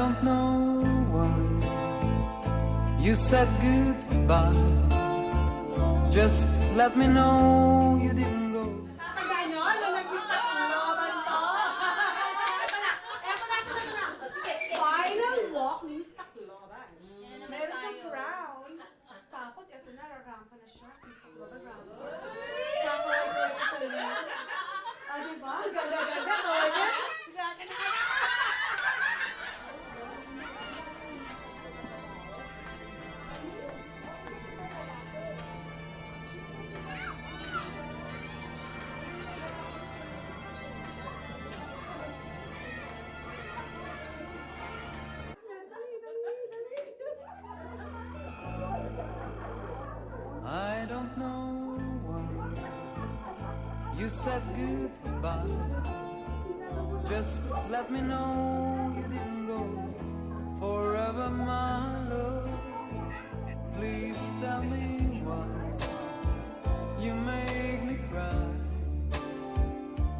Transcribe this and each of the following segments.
don't know why you said goodbye. Just let me know you didn't go. Tatandaan nyo, nung nag-miss na loban to. Final walk ni Mr. Loban. Meron siyang crown. Tapos ito na, rarampa na siya. Si Mr. Loban rampa. Ah, diba? Ganda-ganda. Ganda-ganda. I don't know why you said goodbye. Just let me know you didn't go forever, my love. Please tell me why you make me cry.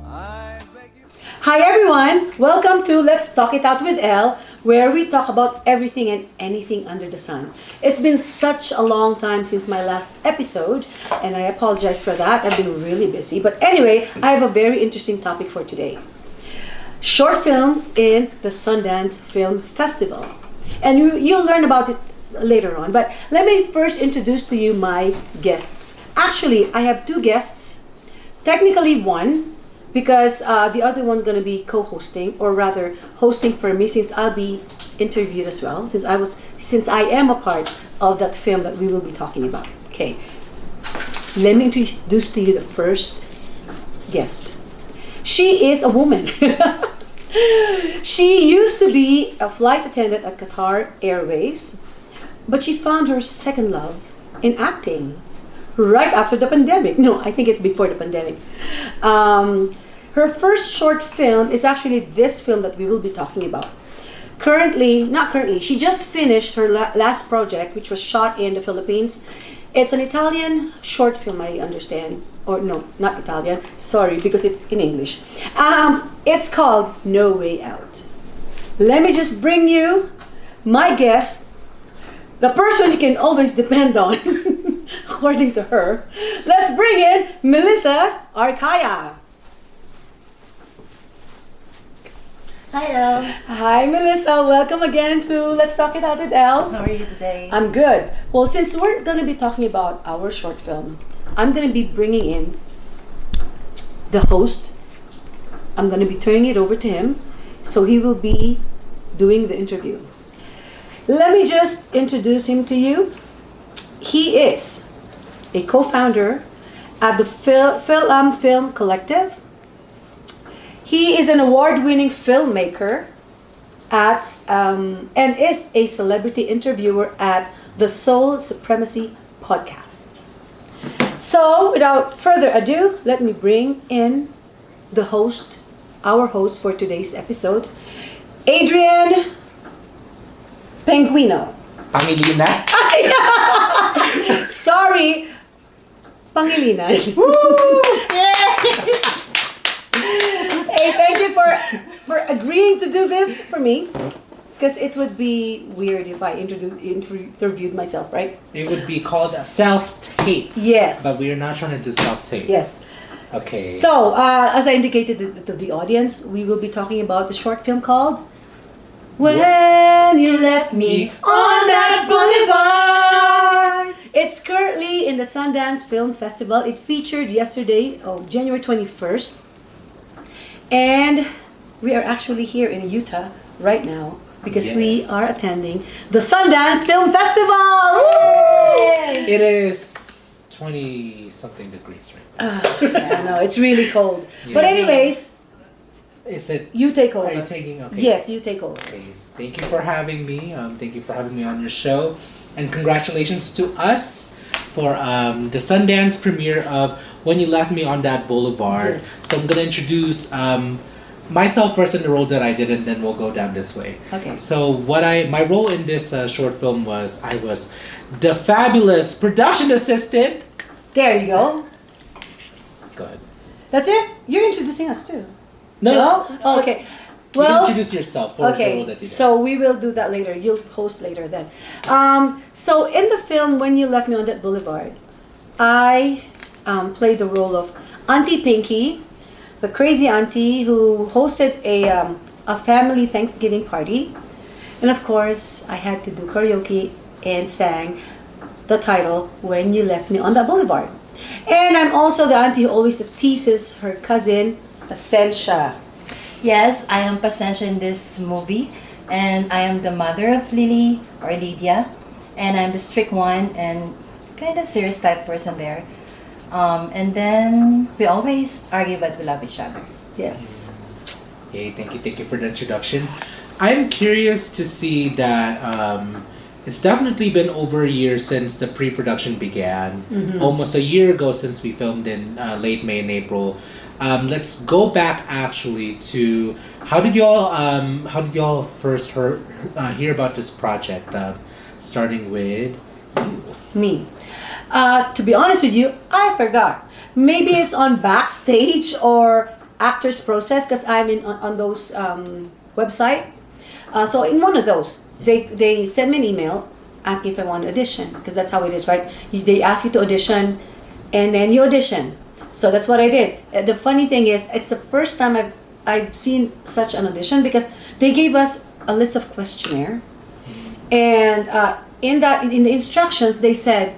I beg you. Hi everyone! Welcome to Let's Talk It Out with Elle, where we talk about everything and anything under the sun. It's been such a long time since my last episode, and I apologize for that. I've been really busy. But anyway, I have a very interesting topic for today. Short films in the Sundance Film Festival. And you'll learn about it later on. But let me first introduce to you my guests. Actually, I have two guests. Technically one, because the other one's going to be co-hosting, or rather hosting for me, since I'll be interviewed as well, since I am a part of that film that we will be talking about. Okay, let me introduce to you the first guest. She is a woman. She used to be a flight attendant at Qatar Airways, but she found her second love in acting right after the pandemic. No, I think it's before the pandemic. Her first short film is actually this film that we will be talking about. She just finished her last project, which was shot in the Philippines. It's an Italian short film, I understand. Or no, not Italian. Sorry, because it's in English. It's called No Way Out. Let me just bring you my guest, the person you can always depend on, according to her. Let's bring in Melissa Arcaya. Hi, Elle. Hi, Melissa. Welcome again to Let's Talk It Out with Elle. How are you today? I'm good. Well, since we're going to be talking about our short film, I'm going to be bringing in the host. I'm going to be turning it over to him, so he will be doing the interview. Let me just introduce him to you. He is a co-founder at the Film Collective. He is an award-winning filmmaker and is a celebrity interviewer at the Soul Supremacy podcast. So, without further ado, let me bring in the host, our host for today's episode, Edrienne Pangilinan. Pangilinan? Sorry, Pangilinan. Hey, thank you for agreeing to do this for me, because it would be weird if I interviewed myself, right? It would be called a self-tape. Yes. But we are not trying to do self-tape. Yes. Okay. So, as I indicated to the audience, we will be talking about the short film called When You Left Me on That Boulevard. It's currently in the Sundance Film Festival. It featured yesterday, January 21st. And we are actually here in Utah right now because we are attending the Sundance Film Festival. Yay! It is 20-something degrees right now. I know, it's really cold. Yeah. But anyways, Is it? you take over. Are you taking? Okay. Yes, you take over. Okay. Thank you for having me. Thank you for having me on your show, and congratulations to us for the Sundance premiere of When You Left Me on That Boulevard. Yes. So I'm gonna introduce myself first in the role that I did, and then we'll go down this way. Okay. So my role in this short film was I was the fabulous production assistant. There you go. Good. That's it? You're introducing us too. No. Oh, okay. You Well, can introduce yourself for the role okay, that you did. so we will do that later. You'll post later then. So in the film When You Left Me on That Boulevard, I played the role of Auntie Pinky, the crazy auntie who hosted a family Thanksgiving party. And of course, I had to do karaoke and sang the title When You Left Me on That Boulevard. And I'm also the auntie who always teases her cousin, Essentia. Yes, I am Pasentia in this movie, and I am the mother of Lily or Lydia, and I'm the strict one and kind of serious type person there. And then we always argue, but we love each other. Yes. Yay, thank you for the introduction. I'm curious to see that it's definitely been over a year since the pre-production began. Almost a year ago since we filmed in late May and April. Let's go back actually to how did y'all first hear about this project? Starting with you. Me. To be honest with you, I forgot. Maybe it's on Backstage or Actors Process because I'm on those website. So in one of those, they send me an email asking if I want to audition because that's how it is, right? They ask you to audition, and then you audition. So that's what I did. The funny thing is, it's the first time I've seen such an audition because they gave us a list of questionnaire, and in the instructions they said,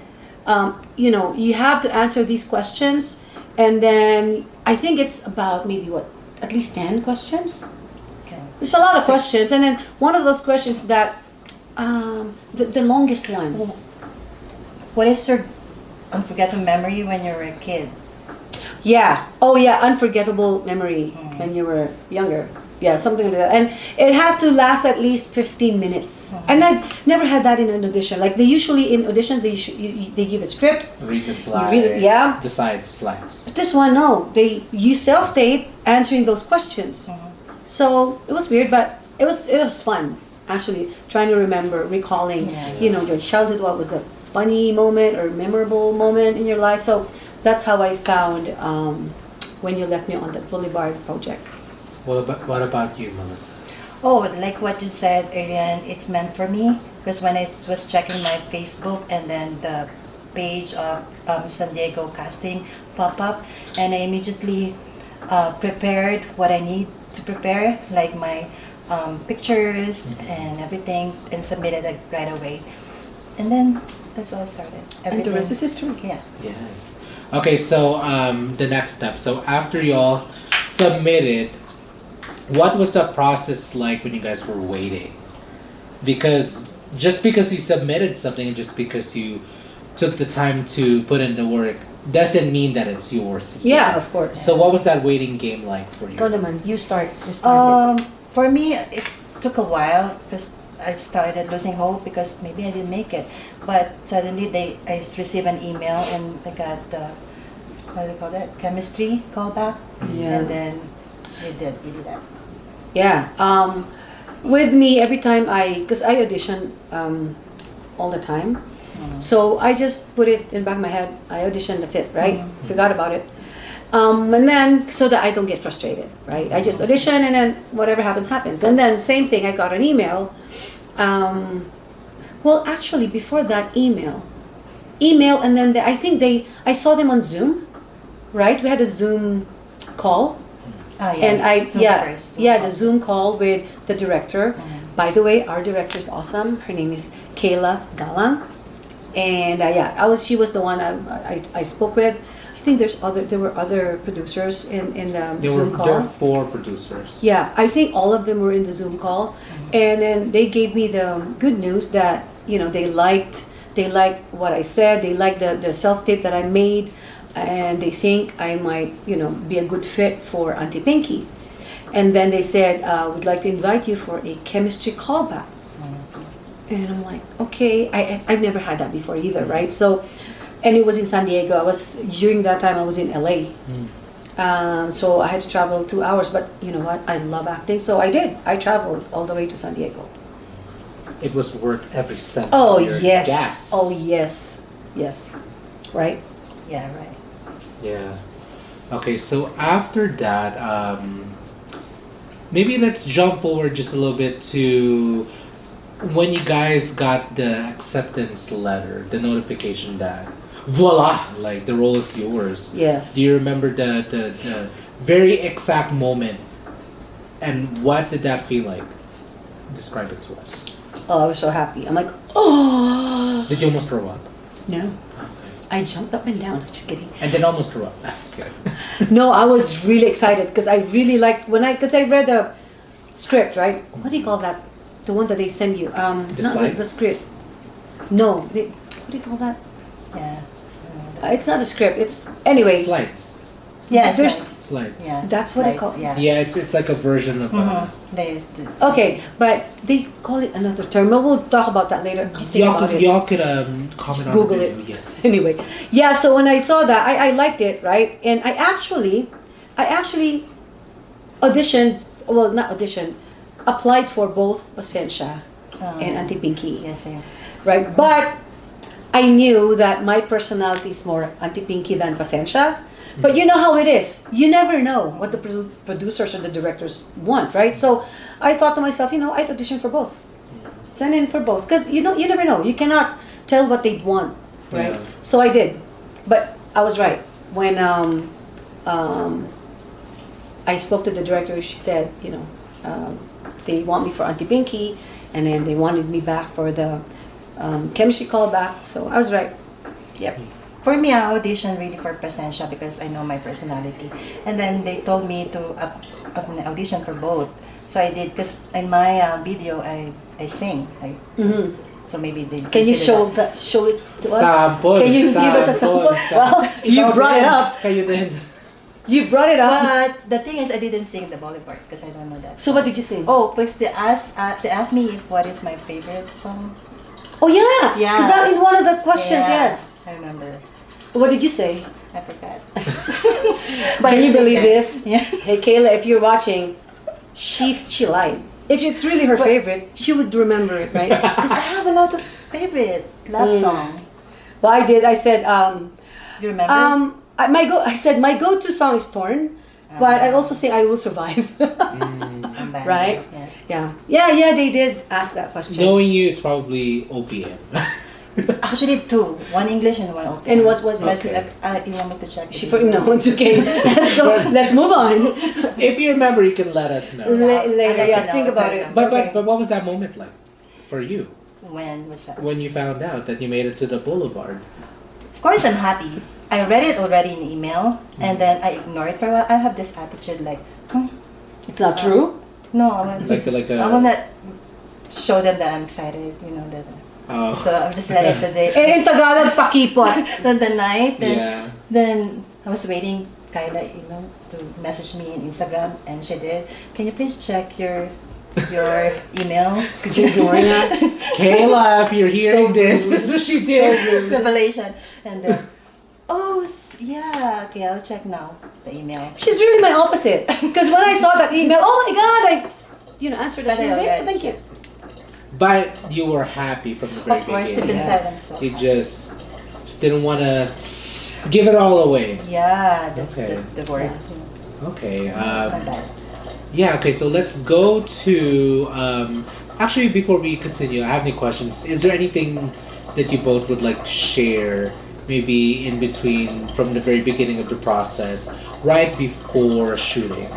you have to answer these questions, and then I think it's about maybe at least 10 questions. Okay. There's a lot of questions, and then one of those questions that the longest one. What is your unforgettable memory when you were a kid? Yeah. Oh, yeah. Unforgettable memory when you were younger. Yeah, something like that. And it has to last at least 15 minutes. And I've never had that in an audition. Like they usually in audition they give a script. Read the slide. You read it, yeah. Decide slides. But this one, no. You self-tape answering those questions. So it was weird, but it was fun. Actually, trying to remember, recalling, your childhood. What was a funny moment or memorable moment in your life? So that's how I found When You Left Me on the Boulevard project. What about you, Melissa? Oh, like what you said, Adrienne, it's meant for me because when I was checking my Facebook and then the page of San Diego casting pop up, and I immediately prepared what I need to prepare, like my pictures and everything, and submitted it right away. And then that's all started. And the rest is history. Yeah. Yes. Okay, so the next step. So after y'all submitted, what was the process like when you guys were waiting? Because just because you submitted something and just because you took the time to put in the work doesn't mean that it's yours. Yeah, of course. So what was that waiting game like for you? Go naman. You start. This time. For me, it took a while because I started losing hope because maybe I didn't make it. But suddenly I received an email and I got the, what do you call that? Chemistry callback. Yeah. And then we did that. Yeah. With me, every time because I audition all the time. So I just put it in the back of my head. I audition, that's it, right? Forgot about it. And then, so that I don't get frustrated, right? I just audition and then whatever happens, happens. And then same thing, I got an email. Well, actually, before that email, and then I saw them on Zoom, right? We had a Zoom call. And the Zoom call with the director. By the way, our director is awesome. Her name is Kayla Galang, and she was the one I spoke with. I think there were other producers in the Zoom call. There were 4 producers. Yeah, I think all of them were in the Zoom call, and then they gave me the good news that they liked what I said. They liked the self tape that I made. And they think I might, be a good fit for Auntie Pinky. And then they said, we'd like to invite you for a chemistry callback. And I'm like, okay, I've never had that before either, right? So, and it was in San Diego. During that time, I was in LA. So I had to travel 2 hours, but you know what? I love acting, so I did. I traveled all the way to San Diego. It was worth every cent. Oh, of your yes. gas. Oh, yes. Yes. Right? Yeah, right. Yeah. Okay, so after that, maybe let's jump forward just a little bit to when you guys got the acceptance letter, the notification that voila, like the role is yours. Yes. Do you remember the very exact moment, and what did that feel like? Describe it to us. Oh, I was so happy. I'm like, oh. Did you almost throw up? No. I jumped up and down. Just kidding. And then almost threw up. Just kidding. No, I was really excited because I really liked because I read the script, right? What do you call that? The one that they send you. Not the script. No, what do you call that? Yeah. It's not a script. It's anyway. Slides. Yeah, There's- Slides. Yeah. That's what I call- Yeah. Yeah, it's like a version of. They used to. Okay, but they call it another term. But we'll talk about that later. I'll think about it. Y'all could comment Just on Google the it. video. Yes. Anyway, yeah. So when I saw that, I liked it, right? And I actually auditioned. Well, not auditioned. Applied for both Pasensya and Auntie Pinky, Yes, sir. right? But I knew that my personality is more Auntie Pinky than Pasensya. But you know how it is. You never know what the producers or the directors want, right? So I thought to myself, I'd audition for both. Send in for both. Because you never know. You cannot tell what they'd want, right? Yeah. So I did. But I was right. When I spoke to the director, she said, they want me for Auntie Pinky, and then they wanted me back for the chemistry callback. So I was right. Yep. For me, I auditioned really for Pasensya because I know my personality. And then they told me to audition for both. So I did because in my video, I sing. So maybe they Can you consider show it to us? Sample. Can you give us a sample? Well, you brought it up. Kayo din. You brought it up. But the thing is, I didn't sing the Boulevard because I don't know that. So what did you sing? Oh, because they asked me if what is my favorite song. Oh yeah. Yeah. Is that in one of the questions? Yeah, Yes. I remember. What did you say? I forgot. Can you believe this? Yeah. Hey Kayla, if you're watching, she lied. If it's really her favorite, she would remember it, right? Because I have a lot of favorite love song. Well, I did. I said, You remember? I said my go-to song is Torn, but I also say I Will Survive. Band. Right? Yeah. Yeah. They did ask that question. Knowing you, it's probably OPM. Actually, two. One English and one open. And what was it? But Okay. you want me to check? No, it's okay. Let's go. Let's move on. If you remember, you can let us know. Later, I'll let you yeah. know. Think about Okay. it. But Okay. what was that moment like for you When was that? when you found out that you made it to the Boulevard? Of course, I'm happy. I read it already in email, and then I ignored it for a while. I have this attitude like, It's not true. no, I want, Like a. I want to show them that I'm excited. That. Oh. So I'm just let it the day. In Tagalog, pakipot. Then the night, Yeah. then I was waiting Kyla, to message me in Instagram, and she did. Can you please check your email? Because you're ignoring us. Kayla, if you're hearing this, rude. this is what she did. Revelation, and then yeah, okay, I'll check now the email. She's really my opposite. Because when I saw that email, oh my God, I answered But the I already Thank you. But you were happy from the very Of course, deep beginning. inside, I'm so You happy. just didn't want to give it all away. Yeah, that's Okay. the word. Okay. My bad. Yeah, okay, so let's go to... actually, before we continue, I have any questions. Is there anything that you both would like to share, maybe in between, from the very beginning of the process, right before shooting?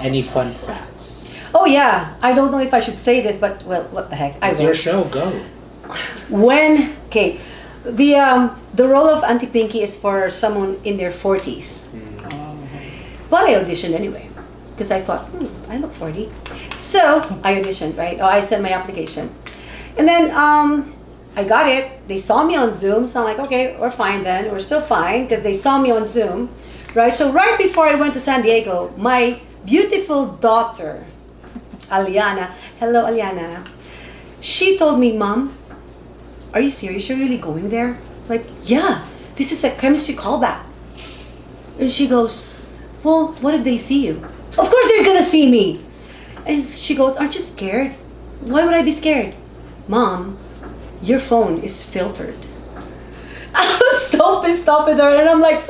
Any fun facts? Oh yeah, I don't know if I should say this, but well, what the heck? I It's will. your show, go. The role of Auntie Pinky is for someone in their 40s. But I auditioned anyway because I thought, I look 40. So I auditioned, right? I sent my application, and then I got it. They saw me on Zoom, so I'm like, okay, we're fine then. We're still fine because they saw me on Zoom, right? So right before I went to San Diego, my beautiful daughter, Aliana, hello Aliana, she told me, Mom, are you serious? You're really going there? Like, yeah, this is a chemistry callback. And she goes, well, what if they see you? Of course they're gonna see me. And she goes, aren't you scared? Why would I be scared? Mom, your phone is filtered. I was so pissed off with her, and I'm like,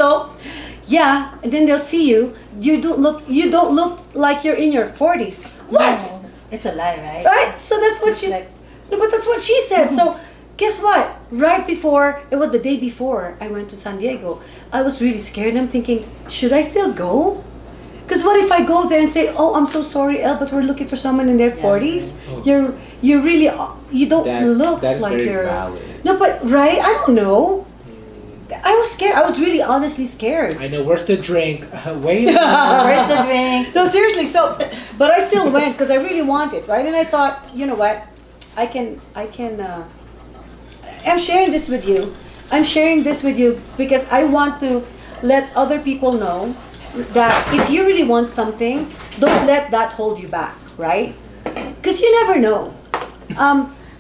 yeah, and then they'll see you. You don't look like you're in your 40s. What? No, it's a lie, right? Right? So that's what she's. Like- No, but that's what she said. So guess what? Right before, it was the day before I went to San Diego, I was really scared. I'm thinking, should I still go? Because what if I go there and say, "Oh, I'm so sorry, Elle, but we're looking for someone in their 40s." Oh. You really you don't look That's like very you're. valid. No, but right? I don't know. I was scared. I was really honestly scared. I know. Where's the drink? Wait. Where's the drink? No, seriously. So, but I still went because I really wanted, right? And I thought, you know what, I can. I'm sharing this with you. I'm sharing this with you because I want to let other people know that if you really want something, don't let that hold you back, right? Because you never know.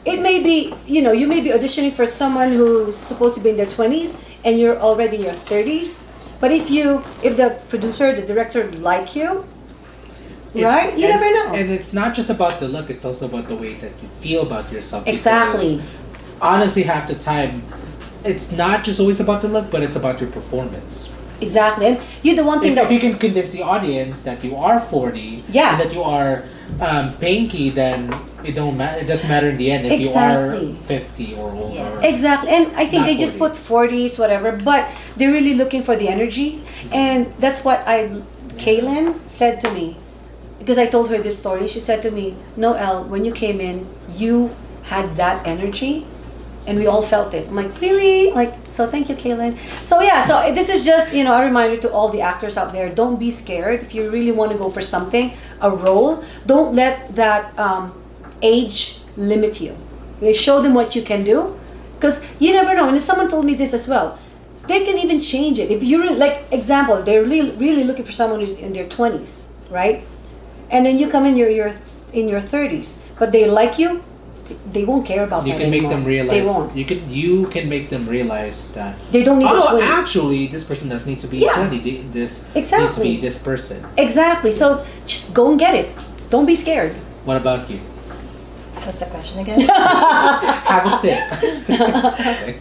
It may be, you may be auditioning for someone who's supposed to be in their 20s and you're already in your 30s. But if the producer, the director like you, right? You never know. And it's not just about the look, it's also about the way that you feel about yourself. Exactly. Because honestly, half the time, it's not just always about the look, but it's about your performance. Exactly. And the one thing If you can convince the audience that you are 40 Yeah. and that you are pinky, then it doesn't matter in the end if Exactly. you are 50 or older. Yes. Exactly. And I think Not they just 40. put 40s, whatever, but they're really looking for the energy. And that's what Kaylin said to me. Because I told her this story. She said to me, "No, Elle, when you came in, you had that energy. And we all felt it." I'm like, "Really?" So thank you, Kaylin. So yeah, so this is just, a reminder to all the actors out there. Don't be scared. If you really want to go for something, a role, don't let that age limit you. You show them what you can do. Because you never know. And someone told me this as well. They can even change it. If you're, example, they're really, really looking for someone who's in their 20s, right? And then you come in your 30s, but they like you, they won't care about You that can make anymore. them realize. They won't. You can make them realize that. They don't need a 20. Actually, this person doesn't need to be Yeah. 20. This Exactly. needs to be this person. Exactly. So just go and get it. Don't be scared. What about you? What's the question again? Have a sip. Okay.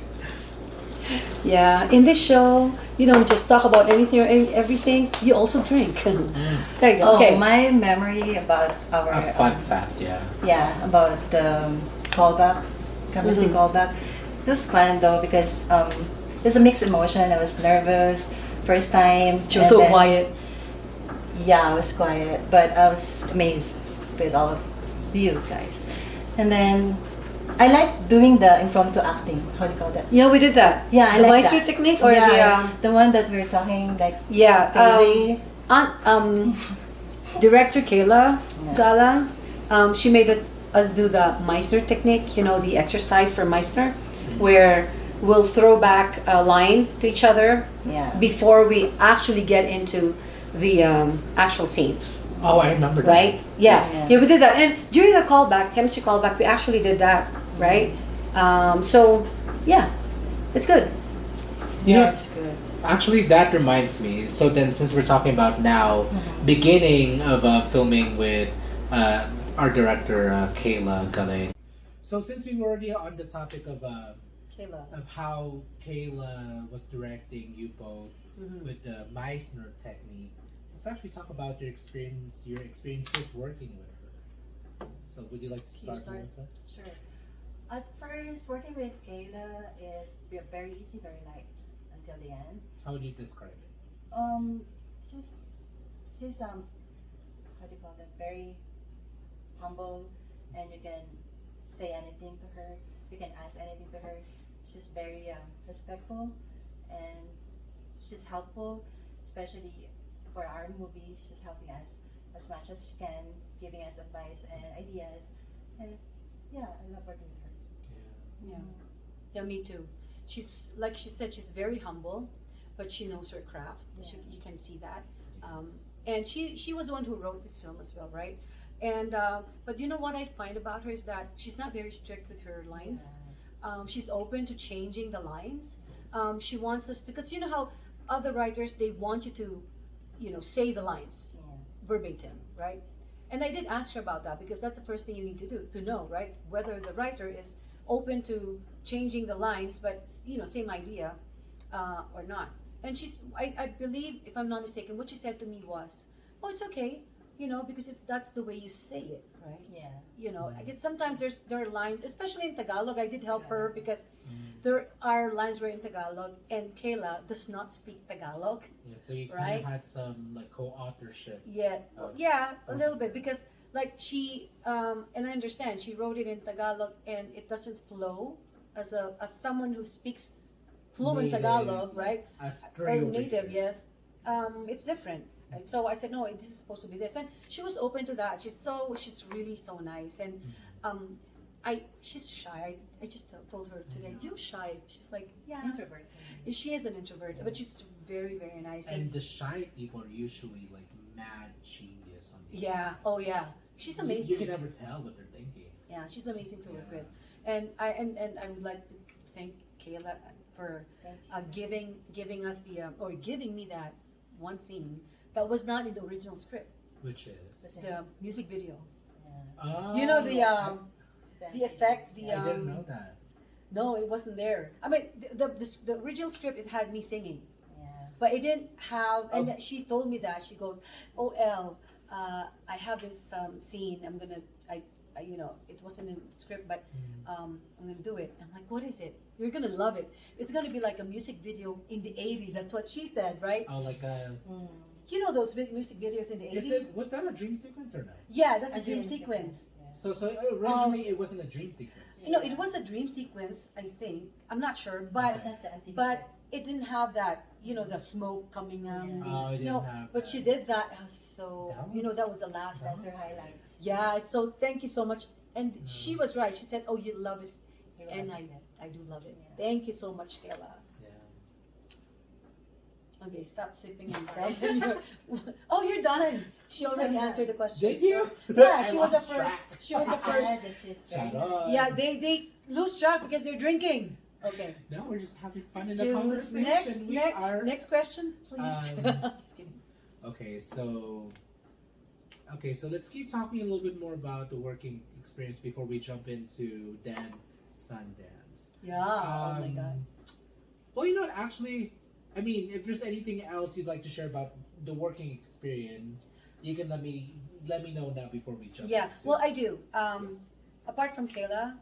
Yeah. In this show, you don't just talk about anything or everything. You also drink. There you go. Oh, Okay. my memory about our A fun fact, yeah. about the callback, chemistry callback. It was fun though because there's a mixed emotion. I was nervous first time. She was and so then- quiet. Yeah, I was quiet, but I was amazed with all of you guys. And then I like doing the impromptu acting. How do you call that? Yeah, we did that. Yeah, I the like Meister that. technique or the one that we're talking like yeah. Daisy. Director Kayla Yeah. Gala, she made us do the Meissner technique, the exercise for Meissner, where we'll throw back a line to each other Yeah. before we actually get into the actual scene, Oh, I remember that. right? Yes. Yeah. Yeah, we did that. And during the callback, chemistry callback, we actually did that, right? So, yeah, it's good. You know, Yeah, it's good. actually, that reminds me. So then, since we're talking about now, beginning of filming with our director Kayla Galing. So since we were already on the topic of Kayla. how Kayla was directing you both with the Meissner technique, let's actually talk about your experiences working with her. So would you like to start, Melissa? Sure. At first, working with Kayla is very easy, very light until the end. How would you describe it? She's how do you call that? Very humble, and you can say anything to her. You can ask anything to her. She's very respectful, and she's helpful, especially for our movie. She's helping us as much as she can, giving us advice and ideas. And I love working with her. Yeah. Yeah, me too. She's, like she said, she's very humble, but she knows her craft. Yeah. You can see that. And she was the one who wrote this film as well, right? And but you know what I find about her is that she's not very strict with her lines. She's open to changing the lines. She wants us to, because you know how other writers, they want you to, say the lines verbatim, right? And I did ask her about that because that's the first thing you need to do, to know, right? Whether the writer is open to changing the lines, but same idea or not. And I believe, if I'm not mistaken, what she said to me was, "Oh, it's okay. you know, because that's the way you say it, right? Yeah. You know, I guess sometimes there are lines, especially in Tagalog. I did help her because there are lines were in Tagalog, and Kayla does not speak Tagalog. Yeah, so you kind Right? of had some like co-authorship. Yeah, Oh. yeah, a little bit because like she and I understand she wrote it in Tagalog and it doesn't flow as someone who speaks fluent Native, Tagalog, right? As Or native, yes. It's different. Right? So I said, no, this is supposed to be this, and she was open to that. She's really so nice, and she's shy. I just told her today, you're shy. She's like, yeah, Introvert. she is an introvert, but she's very very nice. And the shy people are usually like mad genius on the Yeah. inside. Oh yeah. She's You amazing. can never tell what they're thinking. Yeah, she's amazing to work Yeah. with, and I would like to thank Kayla for giving us the or giving me that one scene that was not in the original script, Which is the music video. Yeah. oh, You know the effect, the I didn't know that. no, it wasn't there. I mean the original script it had me singing. Yeah. But it didn't have, and Oh. she told me that. She goes, "Oh, Elle, I have this scene. I'm gonna, you know, it wasn't in the script, but I'm gonna do it." I'm like, "What is it? You're gonna love it. It's gonna be like a music video in the '80s." That's what she said, right? Oh, like a. You know those music videos in the '80s? Was that a dream sequence or no? Yeah, that's a A dream dream sequence. sequence, So originally it wasn't a dream sequence. You know, it was a dream sequence. I think I'm not sure, but But not the MTV. but it didn't have that, you know, the smoke coming out. Yeah. Oh, it didn't No, have but that. she did that. So That you know, was- that was the last. That's her highlights. Yeah. So thank you so much. And she was right. She said, "Oh, you love it," You and love I it. I do love it. Yeah. Thank you so much, Kayla. Yeah. Okay, stop sipping and down. Oh, you're done. She already answered the question. Did you? So- yeah, I she was the lost first. track. She was the Yeah, first. that's just Shut right. up. Yeah, they lose track because they're drinking. Okay. Now we're just having fun in Just the choose conversation. Next question, please. Just kidding. Okay, so let's keep talking a little bit more about the working experience before we jump into then Sundance. Yeah. Oh my God. Well, you know what? Actually, I mean, if there's anything else you'd like to share about the working experience, you can let me know now before we jump. Yeah. into Well, I do. Yes. Apart from Kayla,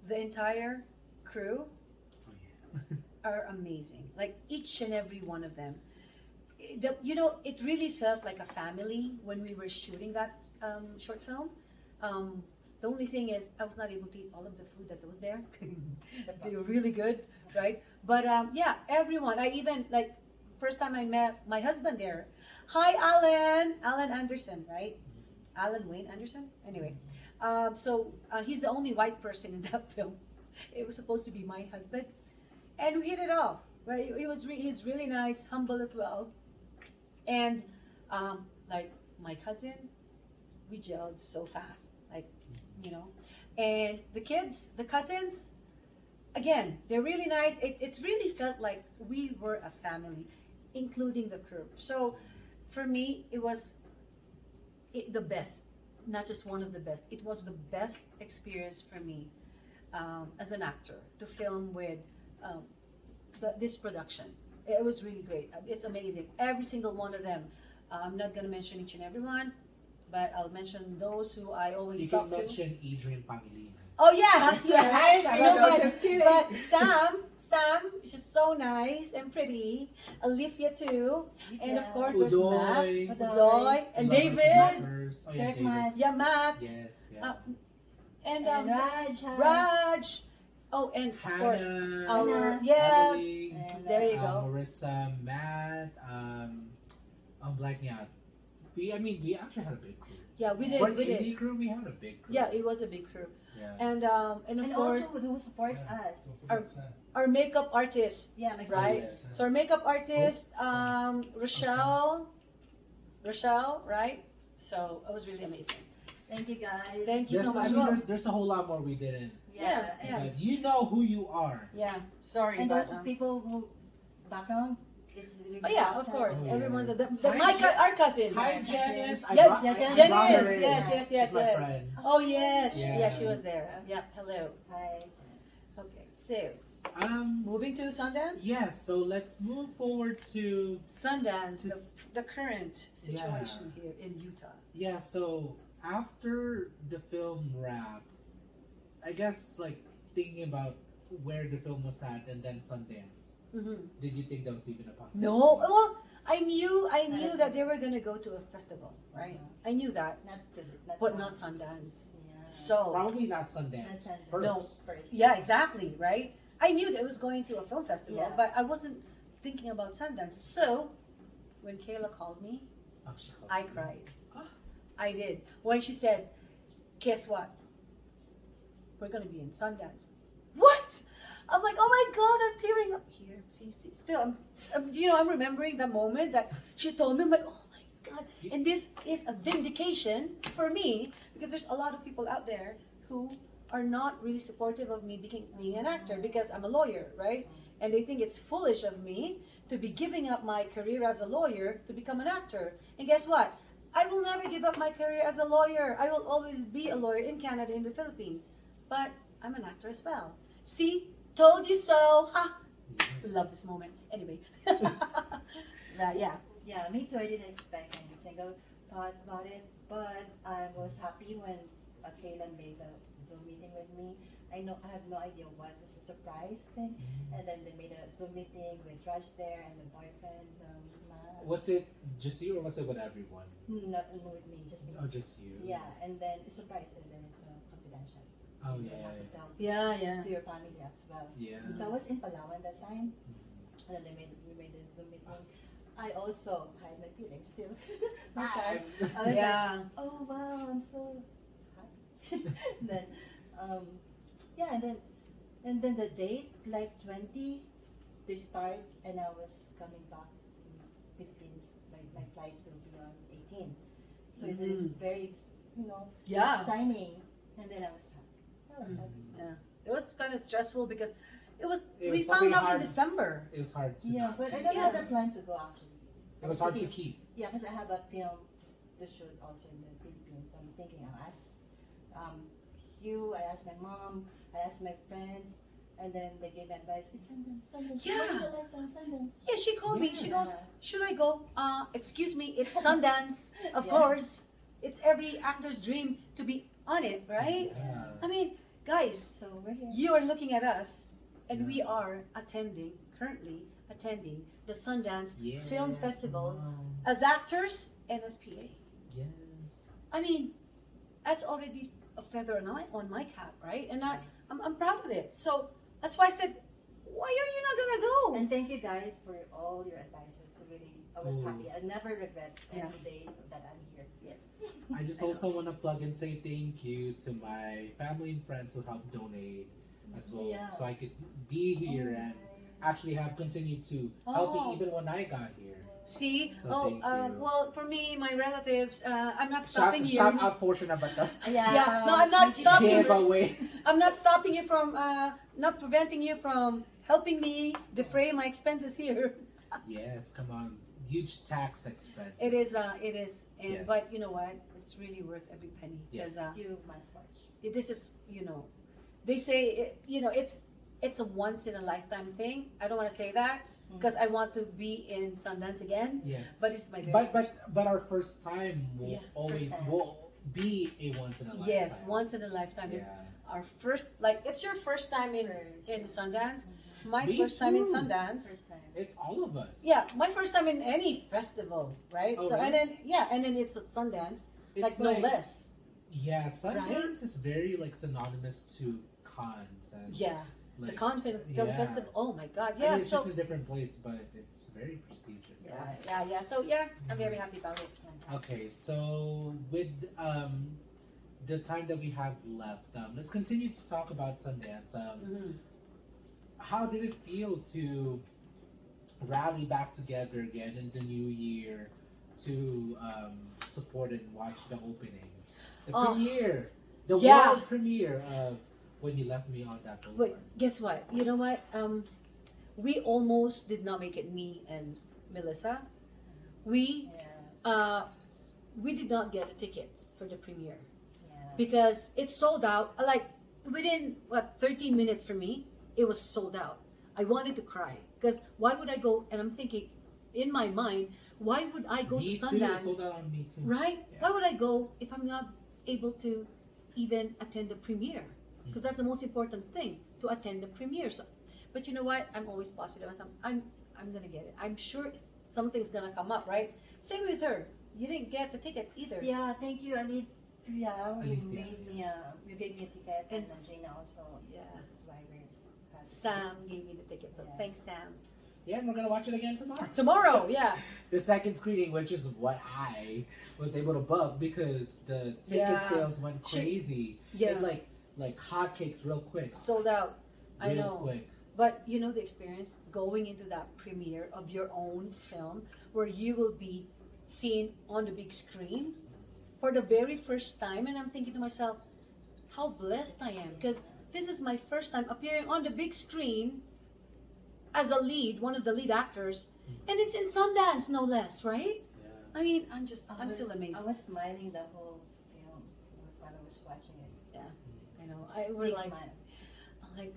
the entire crew Oh yeah. are amazing. Like each and every one of them. You know, it really felt like a family when we were shooting that short film. The only thing is, I was not able to eat all of the food that was there. They were really good, right? But yeah, everyone. I even like first time I met my husband there. Hi, Alan Anderson, right? Alan Wayne Anderson. Anyway, so he's the only white person in that film. It was supposed to be my husband, and we hit it off, right? He's really nice, humble as well, and like my cousin, we gelled so fast, like you know, and the cousins, again, they're really nice. It really felt like we were a family, including the crew. So for me, it was the best, not just one of the best. It was the best experience for me as an actor to film with this production. It was really great. It's amazing. Every single one of them. I'm not going to mention each and every one, but I'll mention those who I always You talk can to. mention Edrienne Pangilinan. Oh yeah, yeah. I No, know, just kidding. but Sam, she's so nice and pretty. Olivia too, and of course there's Udoy. Matt, Udoy, and Love David. Lovers. Oh, yeah, Direct David. Man. Yeah, Matt. Yes, yeah. And And Raj. hi. Raj. Oh, and of course, Hannah. our yes. Emily, And, There you go. Marissa, Matt, I'm blanking out. We actually had a big crew. Yeah, we did. For an We indie did. crew, we had a big crew. Yeah, it was a big crew, Yeah. and of And course also who supports us. Don't forget Sam. our makeup artist. Yeah, my Right. yes. So our makeup artist, Oh, Rochelle, right? So it was really amazing. Thank you guys. Thank you Yes, so much. I mean, Well, there's a whole lot more we didn't. Yeah, and, yeah. But you know who you are. Yeah, sorry. and but, those people who background. oh yeah, of course. Oh, Everyone's yes. our cousins. Hi, Janice. I Yeah, brought- yeah, I Janice. brought her in. Yes, She's my yes. friend. Oh yes, Yeah. yeah, she was there. Yes. Yeah, hello. Hi. Okay, so Moving to Sundance? Yeah, so let's move forward to Sundance, This- the current situation here in Utah. yeah. So after the film wrap, I guess like thinking about where the film was at and then Sundance. Mm-hmm. Did you think that was even a possibility? No, well, I knew That's- that they were gonna go to a festival, right? I knew that, Not but not Sundance. Yeah. So Probably not Sundance. Not Sundance. First. No. First. yeah, exactly, right? I knew that it was going to a film festival, Yeah. but I wasn't thinking about Sundance. So when Kayla called me, Oh, she called I you. cried. Ah. I did. When she said, "Guess what? We're gonna be in Sundance." What? I'm like, oh my god, I'm tearing up here. See, still, I'm remembering the moment that she told me. I'm like, oh my god. And this is a vindication for me because there's a lot of people out there who are not really supportive of me being an actor because I'm a lawyer, right? And they think it's foolish of me to be giving up my career as a lawyer to become an actor. And guess what? I will never give up my career as a lawyer. I will always be a lawyer in Canada, in the Philippines. But I'm an actor as well. See? Told you so. Ha! Love this moment. Anyway. Yeah. Yeah, me too. I didn't expect any single thought about it, but I was happy when Kayla made a Zoom meeting with me. I had no idea what is the surprise thing, and then they made a Zoom meeting with Raj there and the boyfriend. Was it just you or was it with everyone? Not with me, just me. Oh, just you. Yeah, and then it's surprise, and then it's confidential. Oh You yeah. have to tell Yeah. to your family as well. Yeah. So I was in Palawan that time, and then we made a Zoom meeting. I also hide my feelings still. That time, I was Yeah. like, oh wow, I'm so happy. Then, yeah, and then the date like 20, they start, and I was coming back from Philippines. My flight will be on 18, so it is very Yeah. timing. And then I was happy. I was happy. Yeah. It was kind of stressful because It we was found probably out hard. in December. It was hard to. Yeah, but I don't have the plan to go actually. It was hard to keep. Yeah, because I have a film to shoot also in the Philippines. So I'm thinking I'll ask you, I asked my mom, I asked my friends, and then they gave me advice. It's Sundance. Yeah. Once in a lifetime, Sundance. Yeah, she called me. She goes, Yeah. "Should I go? Excuse me, it's Sundance. Of Yeah. course. It's every actor's dream to be on it, right? Yeah. I mean, guys, So we're here. you are looking at us, and Yeah. we are currently attending the Sundance Yes. Film Festival Wow. as actors and as PA. Yes. I mean, that's already a feather on my cap, right? And I'm proud of it. So that's why I said, why are you not gonna go? And thank you guys for all your advices. Really, I was Ooh. happy. I never regret Yeah. any day that I'm here. Yes. I just also want to plug and say thank you to my family and friends who helped donate as well, Yeah. so I could be here and actually have continued to help me even when I got here. See? So thank you. Well, for me, my relatives, I'm not Shout, stopping you. shout out portion of it. Yeah, no, I'm not stopping you. Giveaway. I'm not stopping you from, not preventing you from helping me defray my expenses here. Yes, come on. Huge tax expense. It is, and Yes. but you know what? It's really worth every penny because Yes. You must watch. this is, they say, it's a once in a lifetime thing. I don't want to say that because I want to be in Sundance again. Yes. But it's my very But our first time will Yeah, always first time. will be a once in a lifetime. yes, once in a lifetime. It's Yeah. our first, like it's your first time in First. Sundance. My Me first time in too. Sundance. First time. It's all of us. Yeah, my first time in any festival, right? Oh, so really? and then it's at Sundance, It's no like- less. Yeah, Sundance is very like synonymous to cons and Yeah, the like, Cannes Film yeah. Festival. Oh my God, I yeah. mean, it's just So in a different place, but it's very prestigious. yeah. So yeah, I'm very happy about it. Okay, so with the time that we have left, let's continue to talk about Sundance. How did it feel to rally back together again in the new year to support and watch the opening, the premiere, the Yeah. world premiere of When You Left Me on That But Boulevard? guess what? You know what? We almost did not make it. Me and Melissa, we Yeah. we did not get the tickets for the premiere Yeah. because it sold out. Like within 13 minutes for me, it was sold out. I wanted to cry because why would I go? And I'm thinking in my mind, why would I go Me to too. It Sundance? sold out on me too. Right? Yeah. Why would I go if I'm not able to even attend the premiere? Because that's the most important thing, to attend the premiere. So, but you know what? I'm always positive. I'm gonna get it. I'm sure something's gonna come up, right? Same with her. You didn't get the ticket either. Yeah, thank you, Alif. Yeah, you Alif, you gave me a ticket, and And Gina also. yeah. That's why we're. Sam gave me the ticket, so Yeah. thanks, Sam. Yeah, and we're gonna watch it again tomorrow. Tomorrow, yeah. The second screening, which is what I was able to book because the ticket Yeah. sales went She- crazy. yeah. It like hotcakes real quick. Sold out. I Real know. quick. But you know the experience going into that premiere of your own film where you will be seen on the big screen for the very first time, and I'm thinking to myself, how blessed I am because this is my first time appearing on the big screen as a lead, one of the lead actors, and it's in Sundance, no less, right? Yeah. I mean, I'm still amazed. I was smiling the whole film while I was watching it. Yeah, I know. I was Big like, smile. I'm like,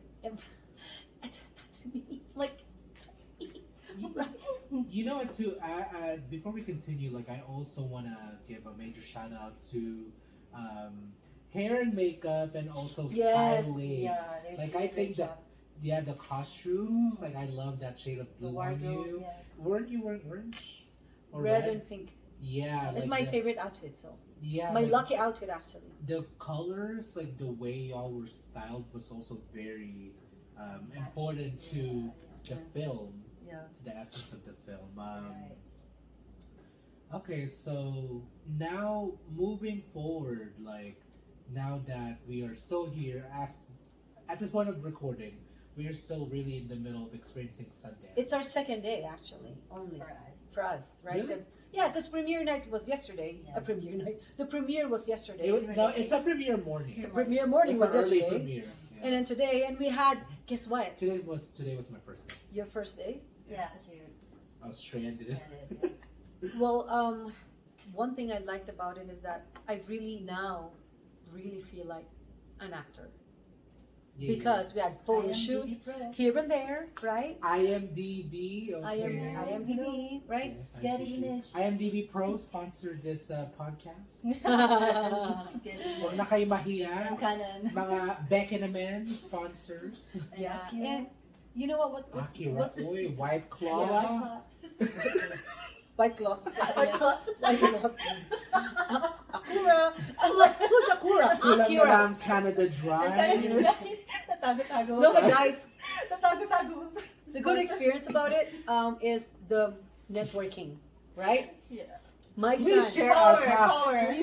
that's me. Like, that's me. Right? You know what? Too. Before we continue, like I also want to give a major shout out to hair and makeup and also Yes. styling. Yeah, they Like did a I great think job. that the costumes. Like I love that shade of blue on wardrobe, you. yes. Weren't you wearing orange? Or Red and pink. Yeah, It's like my the- favorite outfit. So Yeah, my like, lucky outfit actually. the colors, like the way y'all were styled, was also very important to the film, Yeah. to the essence of the film. Right. Okay, so now moving forward, like now that we are still here, as at this point of recording, we are still really in the middle of experiencing Sundance. It's our second day actually, only For us. for us, right? Really? Because premiere night was yesterday. Yeah. A premiere night. The premiere was yesterday. No, it's a premiere morning. The premiere morning It's was an early yesterday. premiere. Yeah. And then today, and we had, guess what? today was my first day. Your first day. Yeah, so you I was stranded. yeah. Well, one thing I liked about it is that I really feel like an actor. Yeah, Because we had photo IMDb shoots Pro. here and there, right? IMDb. Okay. IMDb, right? Yes, Get IMDb. English. IMDb Pro sponsored this podcast. Get Huwag na kayo mahiya. Canon. Mga Becky naman sponsors. Yeah. Akira. And you know what? Akira, What's oy, White Yeah, Claw. white cloth? White cloth. White cloth. Akura. I'm like, who's Akura? Kulang na Akira. lang Canada Dry. Natago-tago. No, but guys, Natago-tago. the good experience about it is the networking, right? Yeah. My Please son. share us Power, how. power.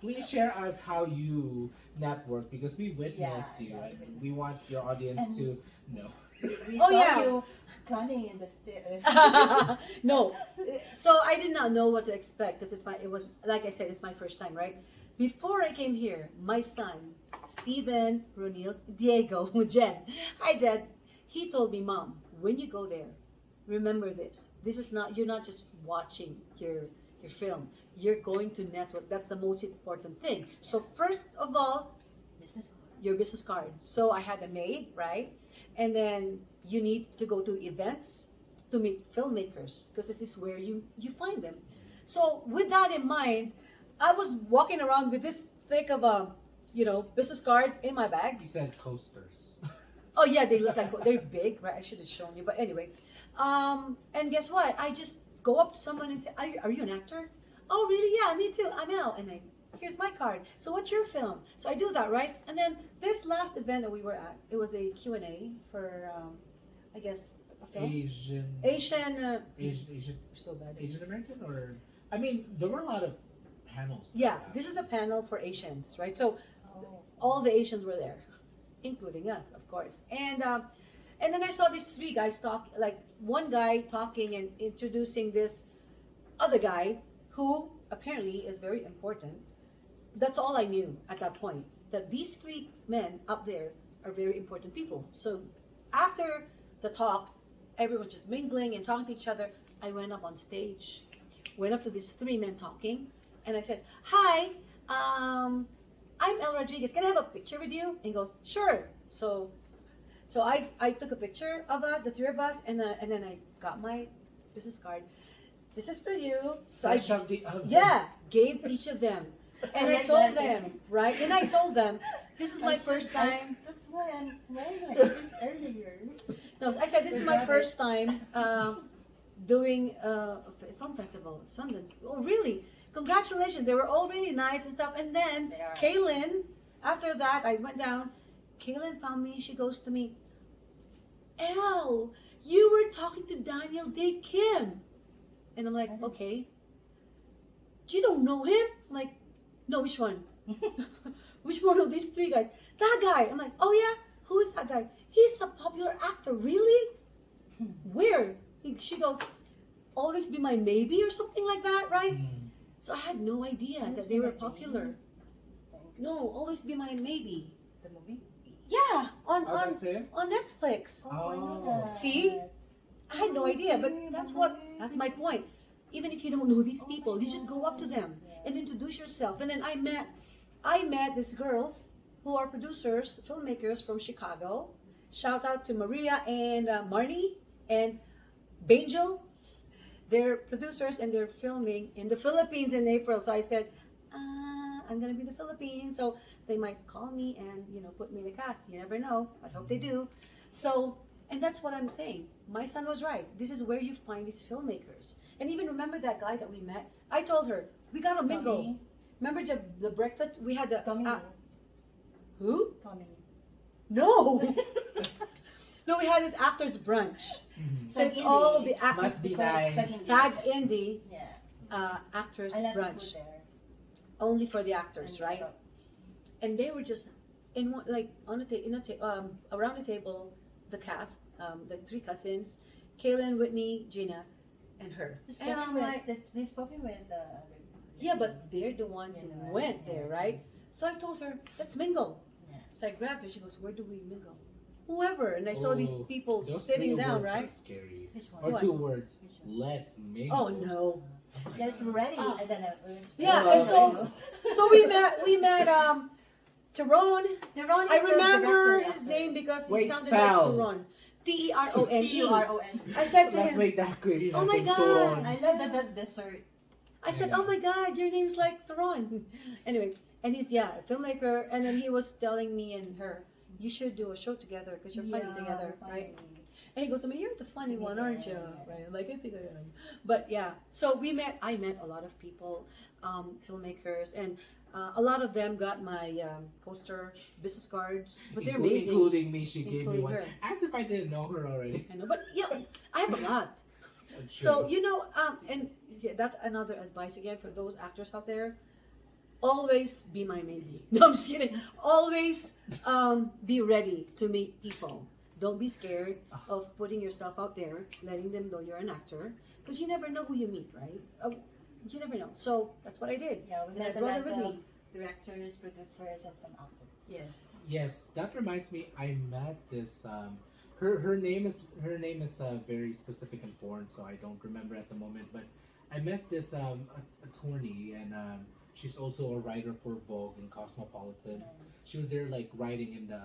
Please share us how you network because we witnessed you Yeah. and we want your audience to know. We Oh, saw yeah. you climbing in the stairs. No, so I did not know what to expect because it was like I said, it's my first time, right? Before I came here, my son, Steven, Ronil, Diego, Jen. Hi, Jen. He told me, Mom, when you go there, remember this. This is not, you're not just watching your film. You're going to network. That's the most important thing. So first of all, Business. your business card. So I had a maid, right? And then you need to go to events to meet filmmakers because this is where you find them. So with that in mind, I was walking around with this thick of a, business card in my bag. You said coasters. Oh yeah, they look like they're big, right? I should have shown you, but anyway. And guess what? I just go up to someone and say, "Are you an actor?" "Oh, really? Yeah, me too. I'm Elle." And here's my card. "So what's your film?" So I do that, right? And then this last event that we were at, it was a Q&A for, I guess, a film. Asian. Asian. Asian. So bad. Asian American or I mean there were a lot of panels. Yeah, this is a panel for Asians, right? So Oh. all the Asians were there, including us, of course. And then I saw these three guys talk, like one guy talking and introducing this other guy who apparently is very important. That's all I knew at that point, that these three men up there are very important people. So after the talk, everyone just mingling and talking to each other. I went up on stage, went up to these three men talking, and I said, "Hi, I'm Elle Rodriguez. Can I have a picture with you?" And he goes, "Sure." So So I took a picture of us, the three of us, and then I got my business card. This is for you. So Fresh out the oven. gave each of them. And I told them, right? And I told them, this is my first time. That's why I'm wearing like this earlier. No, I said, this is my first time doing a film festival, Sundance. Oh, really? Congratulations. They were all really nice and stuff. And then They are. Kaylin, after that, I went down. Kaylin found me. She goes to me, Elle, you were talking to Daniel Day Kim. And I'm like, okay. You don't know him? I'm like, no, which one? Which one of these three guys? That guy. I'm like, oh yeah? Who is that guy? He's a popular actor. Really? Where? She goes, always be my maybe or something like that, right? So I had no idea that they were popular. No, always be my maybe. The movie? Yeah, on that's it? on Netflix. Oh. See? I had no idea, but that's my point. Even if you don't know these people, you just go up to them and introduce yourself. And then I met these girls who are producers, filmmakers from Chicago. Shout out to Maria and Marnie and Bangel. They're producers and they're filming in the Philippines in April. So I said, I'm gonna be in the Philippines, so they might call me and put me in the cast. You never know. I hope they do. So, and that's what I'm saying. My son was right. This is where you find these filmmakers. And even remember that guy that we met. I told her we gotta mingle. Tommy. Remember the breakfast we had? The Tommy. Who? Tommy. No. No, we had this actors brunch. So it's all the actors. Must be nice. SAG Indie Yeah. actors I love the brunch. food there. Only for the actors, right? And they were just in one, like on a around the table, the cast, the three cousins, Kaylin, Whitney, Gina, and her. And I'm like, they spoken with yeah, but they're the ones who went there, right? So I told her, let's mingle. Yeah. So I grabbed her. She goes, where do we mingle? Whoever. And I saw these Oh, people those sitting three down, words right? Are scary. Which one? Or What? 2 words. Which one? Let's mingle. Oh no. Yes, ready. And then it was Yeah, and so we met Tyrone. Tyrone is I the remember director his after. name because he Wait, sounded spell. like Tyrone. T-E-R-O-N-E. T-U-R-O-N. I said to Let's him, make that clear. Oh my God. Tyrone. I love that dessert. I said, oh my God, your name's like Tyrone. Anyway, and he's, a filmmaker. And then he was telling me and her, you should do a show together because you're funny together, right? And he goes to me, you're the funny one, aren't you? Right? I'm like, I think I am. But yeah, so I met a lot of people, filmmakers, and a lot of them got my poster, business cards, but they're amazing. Including me, she gave me Including one. her. As if I didn't know her already. I know, but yeah, I have a lot. So, and that's another advice again for those actors out there. Always be my maybe. No, I'm just kidding. Always be ready to meet people. Don't be scared of putting yourself out there, letting them know you're an actor, because you never know who you meet, right? You never know. So that's what I did. Yeah, we And I met a brought lot her with of me. directors, producers, and some actors. Yes. Yes, that reminds me. I met this. Her name is very specific and foreign, so I don't remember at the moment. But I met this attorney, and she's also a writer for Vogue and Cosmopolitan. Nice. She was there like writing in the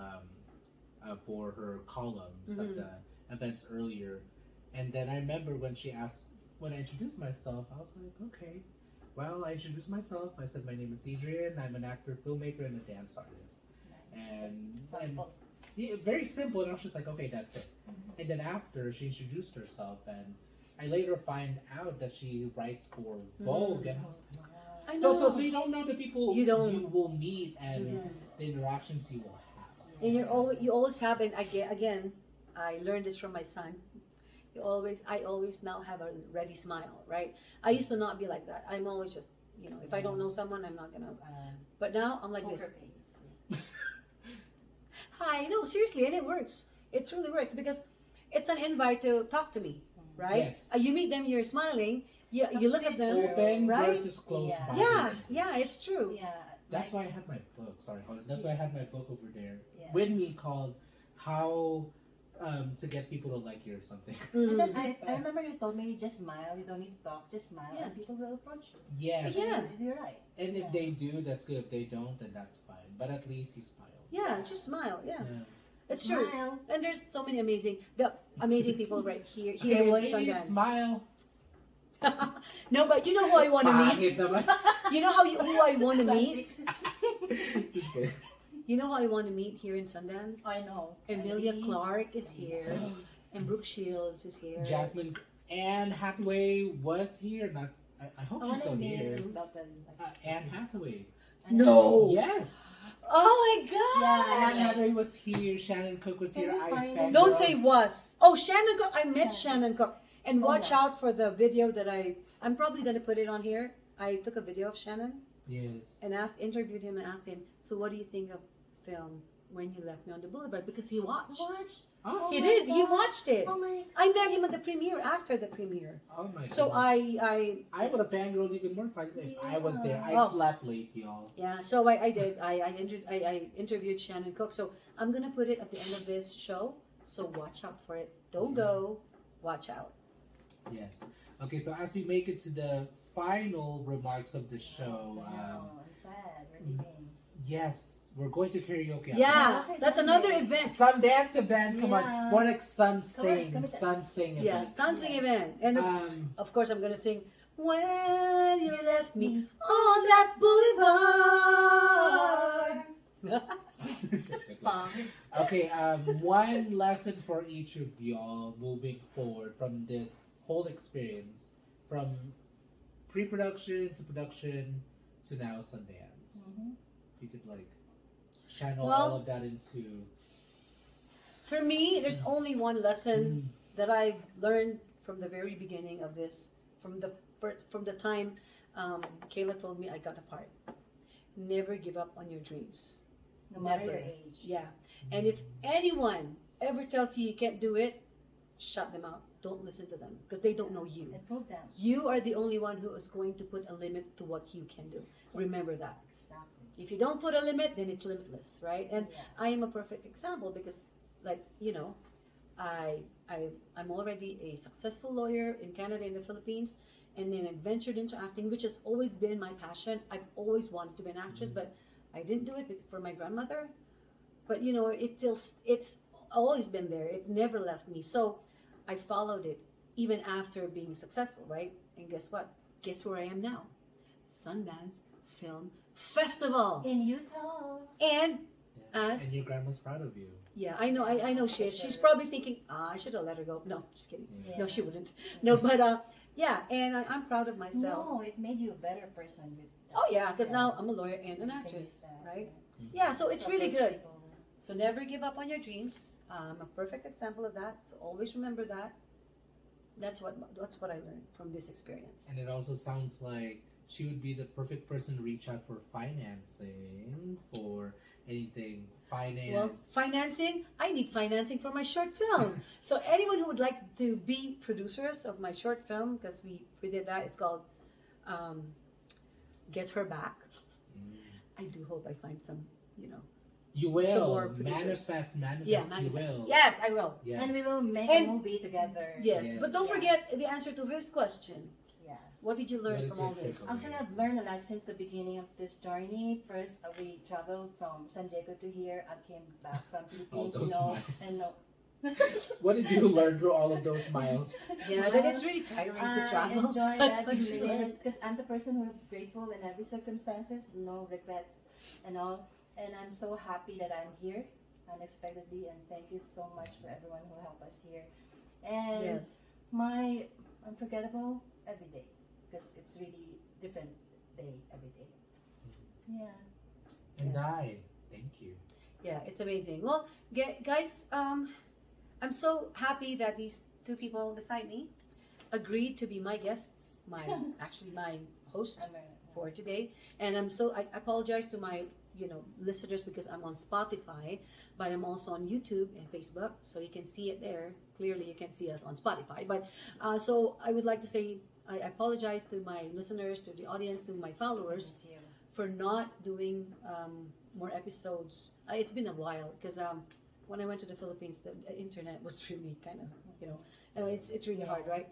for her columns at the events earlier, and then I remember when I introduced myself, I was like, okay. Well, I introduced myself. I said my name is Edrienne. I'm an actor, filmmaker, and a dance artist. And yeah, very simple. And I was just like, okay, that's it. And then after she introduced herself, and I later find out that she writes for Vogue, and I was like, I know. so you don't know the people You don't. you will meet and the interactions you will have. And you always have, and again, I learned this from my son. I always now have a ready smile, right? I used to not be like that. I'm always just, if I don't know someone, I'm not gonna. But now I'm like this. Poker face. Hi, no, seriously, and it works. It truly works because it's an invite to talk to me, right? Yes. You meet them, you're smiling. You look at them, Open right? versus closed Yeah. body. Yeah, it's true. Yeah. That's why I have my book. Sorry, hold on. That's why I have my book over there with me called "How to Get People to Like You" or something. And then I remember you told me just smile. You don't need to talk. Just smile, Yeah. and people will approach you. Yes. Yeah. You're right. And if they do, that's good. If they don't, then that's fine. But at least he smiled. Yeah, just smile. Yeah. It's true. Smile. And there's so many amazing people right here Okay, in ladies, Sundance. smile. No, but you know who I want to meet? You know who I want to meet? You know who I want to meet here in Sundance? I know. Emilia Clarke is here, and Brooke Shields is here. Jasmine Anne Hathaway was here. Not. I hope she's still here. Anne Hathaway. No. Yes. Oh my God. Anne Hathaway was here. Shannon Cook was here. Don't say was. Oh, Shannon Cook. I met Shannon Cook. And watch out for the video that I'm probably going to put it on here. I took a video of Shannon. Yes. And interviewed him and asked him, so what do you think of film When You Left Me on the Boulevard? Because he watched. Oh, He did. He watched it. Oh my. I met him at the premiere, after the premiere. oh my So goodness. I would have fangirled even more if I was there. I Oh. slept late, y'all. yeah, so I did. I interviewed Shannon Cook. So I'm going to put it at the end of this show. So watch out for it. Don't go. Watch out. Yes. Okay, so as we make it to the final remarks of the show, I'm sad. We're leaving. yes, we're going to karaoke. Yeah, Okay, that's Sunday. another event. Sundance event, come on. Yeah. More like Sun Come on, Sing. come on. Sun Sing Yeah, event. dancing event. And of course, I'm going to sing When You Left Me on That Boulevard. Okay, one lesson for each of y'all moving forward from this whole experience, from pre-production to production to now Sundance. If you could channel all of that into. For me, there's only one lesson that I learned from the very beginning of this, from the time Kayla told me I got a part. Never give up on your dreams. No matter Never. your age. Yeah. And if anyone ever tells you can't do it, shut them out. Don't listen to them because they don't know you. And prove them. You are the only one who is going to put a limit to what you can do. Remember that. Exactly. If you don't put a limit, then it's limitless, right? And Yeah. I am a perfect example because, I'm already a successful lawyer in Canada and the Philippines, and then I ventured into acting, which has always been my passion. I've always wanted to be an actress, but I didn't do it for my grandmother. But it's always been there. It never left me. So I followed it even after being successful, right? And guess what? Guess where I am now? Sundance Film Festival. In Utah. And Yes. And your grandma's proud of you. yeah, I know she is. She's probably thinking, I should have let her go. No, just kidding. Yeah. No, she wouldn't. No, but yeah, and I'm proud of myself. No, it made you a better person. With Oh yeah, because now I'm a lawyer and an actress, right? Yeah, so it's really good. So never give up on your dreams. I'm a perfect example of that. So always remember that. That's what I learned from this experience. And it also sounds like she would be the perfect person to reach out for financing, for anything finance. Well, financing, I need financing for my short film. So anyone who would like to be producers of my short film, because we did that, it's called Get Her Back. I do hope I find some, You will. more producers. Manifest, Yeah, you will. Yes, I will. Yes. And we will make And- a movie together. Yes, Yes. but don't forget the answer to his question. Yeah. What did you learn What is from all your this? takeaway? Actually, I've learned a lot since the beginning of this journey. First, we traveled from San Diego to here. I came back from Philippines, those miles. and What did you learn through all of those miles? Yeah, that it's really tiring to I travel. enjoy That's that what you learn. because I'm the person who is grateful in every circumstances, no regrets and all. And I'm so happy that I'm here unexpectedly, and thank you so much for everyone who helped us here. And Yes. my unforgettable every day, because it's really different day every day. Yeah. And I, thank you. Yeah, it's amazing. Well, guys, I'm so happy that these two people beside me agreed to be my guests, my host for today. And I apologize to my listeners because I'm on Spotify, but I'm also on YouTube and Facebook, so you can see it there. Clearly, you can see us on Spotify. But so I would like to say I apologize to my listeners, to the audience, to my followers Thank you. for not doing more episodes. It's been a while because when I went to the Philippines, the internet was really kind of, it's really hard, right?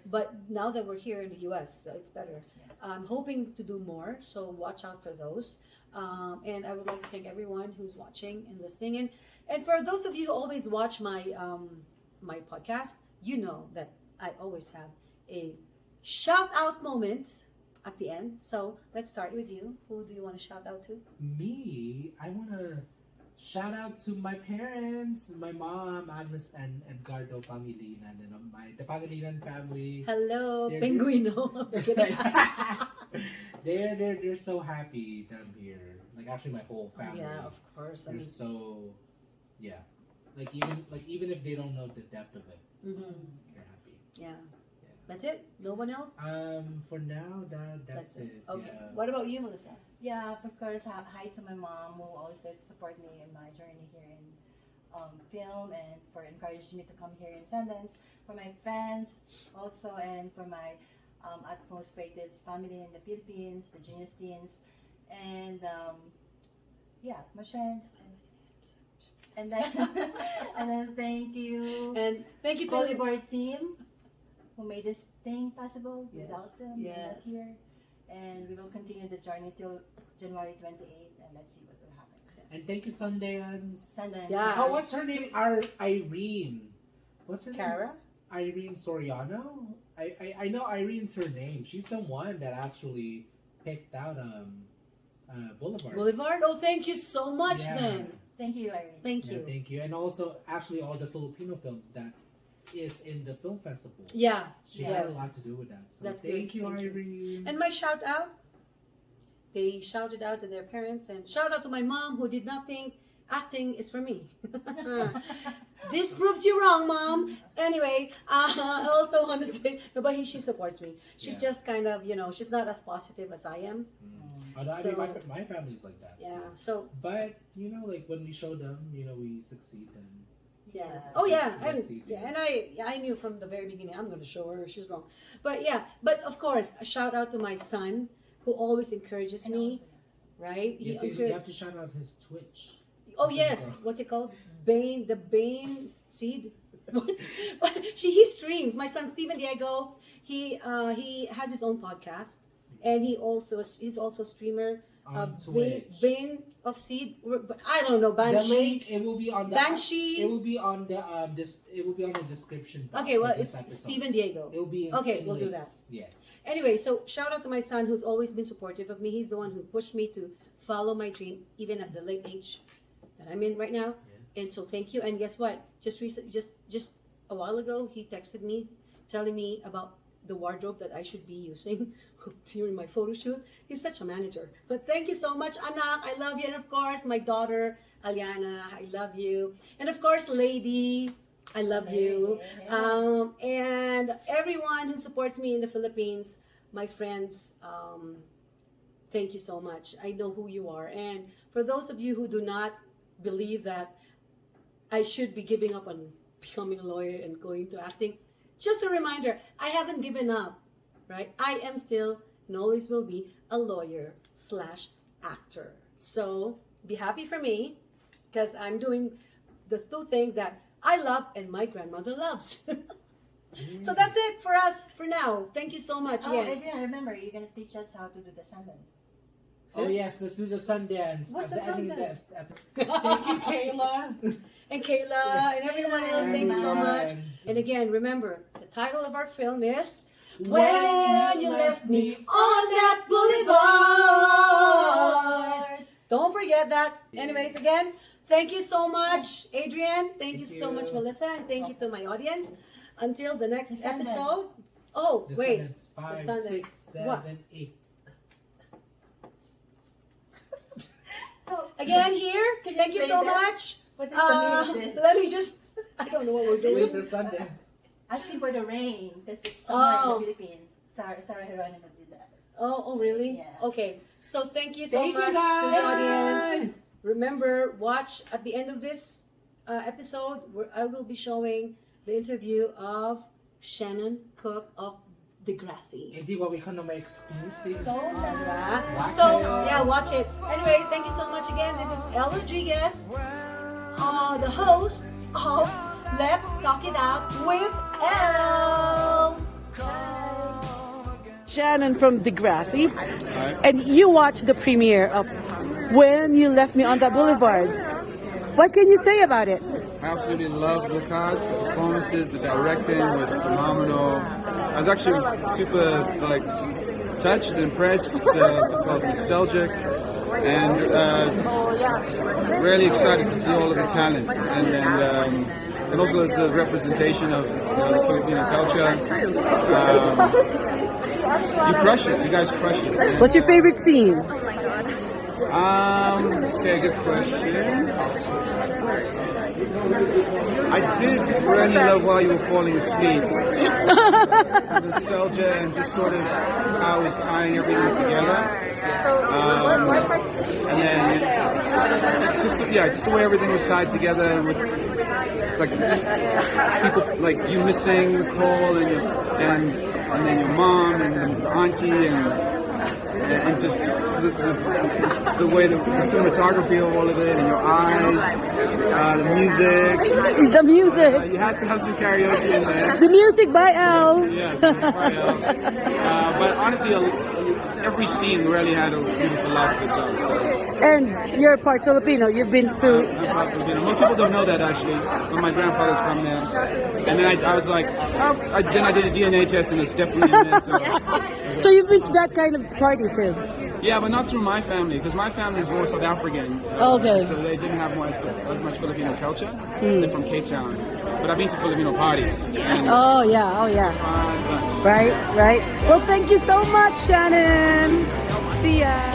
But now that we're here in the U.S., so it's better. I'm hoping to do more, so watch out for those. And I would like to thank everyone who's watching and listening. And for those of you who always watch my my podcast, you know that I always have a shout out moment at the end. So let's start with you. Who do you want to shout out to? Me, I want to shout out to my parents, my mom, Agnes and Edgardo Pangilinan, and the Pangilinan family. Hello, They're Penguino. I'm just kidding. they're so happy that I'm here. Like actually, my whole family. Yeah, of course. They're so, yeah. Like even if they don't know the depth of it, they're happy. Yeah. That's it? No one else? For now, that's it. Okay. Yeah. What about you, Melissa? Yeah, of course, hi to my mom who always like to support me in my journey here in film and for encouraging me to come here in Sundance. For my friends also, and for my utmost greatest family in the Philippines, the Genius Teens, and yeah, my friends. And then, and then thank you. And thank you to BOULEVARD team who made this thing possible. Yes. Without them, we're Yes. not here. And we will continue the journey till January 28th, and let's see what will happen. And thank you, Sundance. Sundance. Yeah. Oh, what's her name? Irene. What's her name? Cara? Irene Soriano. I know Irene's her name. She's the one that actually picked out Boulevard. Boulevard? Oh, thank you so much Yeah. then. Thank you, Irene. Thank Yeah, you. thank you. And also, actually, all the Filipino films that is in the film festival. Yeah. She had a Yes. lot to do with that. So That's thank good. you, Thank you. Irene. And my shout out, they shouted out to their parents, and shout out to my mom who did not think acting is for me. This proves you wrong, Mom. Anyway, I also want to say, no, but she supports me. She's Yeah. just kind of, she's not as positive as I am. Although, I So- mean, my family's like that. Yeah. So. So, But like when we show them, we succeed and Yeah. oh yeah, It's easy. and I knew from the very beginning I'm going to show her she's wrong. But yeah, but of course, a shout out to my son who always encourages And me, also, right? yes, you have to shout out his Twitch. Oh yes, what's it called? The Bane seed. What? He streams. My son Steven Diego, he has his own podcast, and he's also a streamer. On Twitch. Bane of Seed. But I don't know. The Banshee. link it will be on the Banshee. It will be on the it will be on the description box Okay, well of this it's episode. Steven Diego. It will be Okay, in we'll do that. links. Yes. Anyway, so shout out to my son who's always been supportive of me. He's the one who pushed me to follow my dream, even at the late age that I'm in right now. Yeah. And so thank you. And guess what? Just a while ago, he texted me telling me about the wardrobe that I should be using during my photo shoot. He's such a manager. But thank you so much, Anak. I love you. And of course, my daughter, Aliana, I love you. And of course, Lady, I love you. And everyone who supports me in the Philippines, my friends, thank you so much. I know who you are. And for those of you who do not believe that I should be giving up on becoming a lawyer and going to acting, just a reminder, I haven't given up, right? I am still and always will be a lawyer/actor. So be happy for me because I'm doing the two things that I love and my grandmother loves. So that's it for us for now. Thank you so much. Oh, Again. Adrienne, remember, you're going to teach us how to do the Sundance. Oh yes, let's do the Sundance. What's at the end of Sundance? Thank you, Kayla. And Kayla and everyone else, thanks so much. And again, remember, the title of our film is When You Left Me on That Boulevard. Don't forget that. Anyways, again, thank you so much, Adrienne. Thank you so much, Melissa. And thank you to my audience. Until the next The Sundance. episode. Oh, The wait. Sundance. 5, The Sundance. 6, What? 7, 8. Again, here. Can you Thank you so explain that? much. What is the meaning of this? Let me just, I don't know what we're Where's doing. the Sundance? Asking for the rain because it's summer Oh. in the Philippines. Sarah Geronimo did that. Oh, really? Yeah. Okay. So thank you so Thank you, much to the audience. guys. Remember, watch at the end of this episode where I will be showing the interview of Shannon Cook of Degrassi. Hindi ba we na may exclusive? Yeah. Watch So, it. yeah, watch it. Anyway, thank you so much again. This is Elle Rodriguez, the host of Let's Talk It Out with Elle. Shannon from Degrassi, and you watched the premiere of when you left me on that boulevard. What can you say about it? I absolutely loved the cast, the performances, the directing was phenomenal. I was actually super touched and impressed, felt nostalgic, and really excited to see all of the talent, and also the representation of the Filipino culture. You crushed it. You guys crushed it. What's your favorite scene? Okay, good question. I did really love While You Were Falling Asleep. The nostalgia and just sort of how it was tying everything together. And then just the way everything was tied together with just people like you missing Nicole and then your mom and the auntie and just the way the cinematography of all of it, and your eyes, the music. The music. You had to have some karaoke in there. The music by Elle. Yeah, by Elle. But honestly, every scene really had a beautiful life of its own. So. And you're part Filipino. You've been through. I'm part Filipino. Most people don't know that actually. But my grandfather's from there. And then I was like, then I did a DNA test, and it's definitely in there. So you've been to that kind of party too? Yeah, but not through my family, because my family is more South African. Okay. So they didn't have as much Filipino culture. They're from Cape Town. But I've been to Filipino parties. Oh yeah. Right. Well, thank you so much, Shannon. See ya.